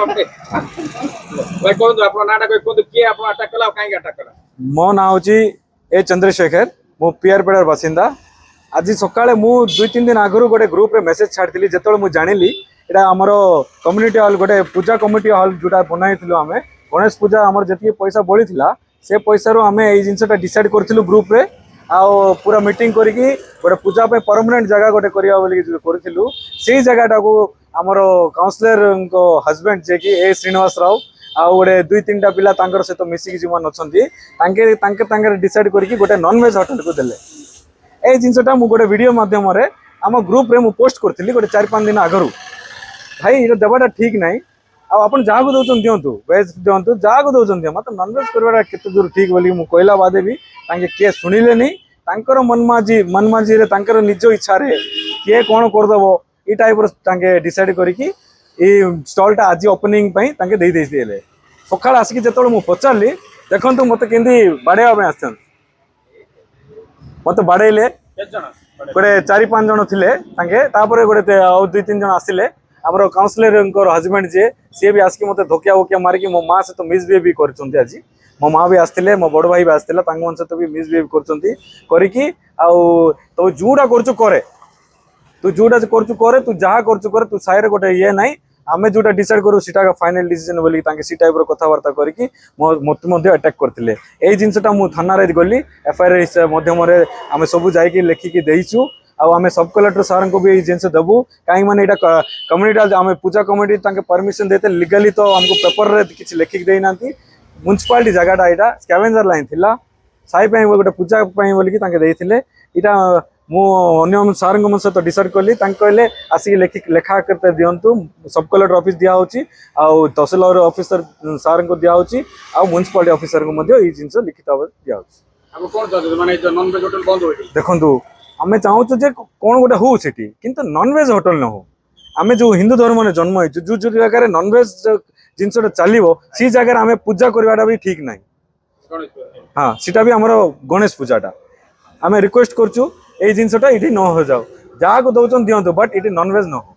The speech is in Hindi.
भाई कौन तो अपना नाटक कौन तो किए अपना अटैक कला काहे अटैक कला मो ना हूँ ए चंद्रशेखर मु पियरपेड़ार बासिंदा आज सकाळे मु 2-3 दिन आगु गोटे ग्रुप रे मेसेज छाड़ी जो मुझे जानी यहाँ आमर कम्युनिटी हॉल गोटे पूजा कमिटी हॉल जोटा बनाई आम गणेश पूजा आमर जी पैसा बढ़ी से पैसा रू आम ये जिनटा डिसाइड करूँ ग्रुप रे आउ पूरा मीटिंग करिकी गोटे पूजा पे परमानेंट जगह गोटे करूँ से जगह को आमर काउंसलर हजबैंड जे कि ए श्रीनिवास राव आउ गोटे 2-3 टा पिला सहित मिसिकी जो अच्छा डिसाइड करके गोटे नॉनवेज होटल को देले ए जिनटा मुझे गोटे वीडियो मध्यम आम ग्रुप रे मु पोस्ट करी गोटे 4-5 दिन आगु भाई ये देवाटा ठीक ना आप जहाँ को दौरान दिंतु वेज दिंतु जहाँ को दौरान दिव मतलब नॉनवेज करवाटा केते दूर ठीक बोली मुझे कहला बादे भी किए शुणिले मनमाजी निज इच्छा किए कौन करदेव ये टाइप डिसाइड करके स्टॉलटा आज ओपनिंग दे सका आसिक जो मुझे पचारि देखु मत के बाड़े आस मत बाड़े गोटे 4-5 जन थे गोटे 2-3 जन आसिले आमर काउंसलर हजबैंड जी भी आसिक मत धोकिया वोकिया मारिकी मो माँ सहित मिसबिहेव भी कर आज मो माँ भी आसते मो बड़ भाई भी आसते सहित भी मिसबिहेव कर जोटा करे तू जोटा करे तू जहाँ कर तू साइड गोटे ये ना आम जोटा डिसाइड करूँ सीटा फाइनल डिसीजन बोली सी टाइप कथबार्ता करके मत अटैक करते यही जिनटा मुझे थाना गली एफआईआर मध्यम आम सब जा लिखिकी देचु आम सब कलेक्टर सार को भी जिन देवु कहीं मैंने यहाँ कम्युनिटी आम पूजा कमिटी परमिशन देते लीगली तो आमको पेपर रे किसी लिखिक देना म्यूनिसिपालिटी जगहटा यहाँ स्कैवेंजर लाइन थिला साई गोटे पूजा बोलिकी यहाँ मुझे सार सहित डिसाइड कली कहले आसिक लेखा करते दिंतु सब कलेक्टर ऑफिस दिखाऊँ आउ तहसीलदार ऑफिसर सार को दिखाऊँ आउ म्यूनिसिपालिटी ऑफिसर को ये जिन लिखित भाव दिखाऊँ देखु आम चाहूँ जे कौन गोटे हो किंतु नॉनवेज होटल न हो आम जो हिंदू धर्म में जन्म जो जो जगह नॉनवेज जिनसा चलो सी जगह आम पूजा करवाटा भी ठीक ना हाँ सीटा भी आमर गणेश पूजाटा आम रिक्वेस्ट करूँ ये जिनसा ये न हो जाओ जहाँ को दौरान दिंतु बट ये नॉनवेज न हो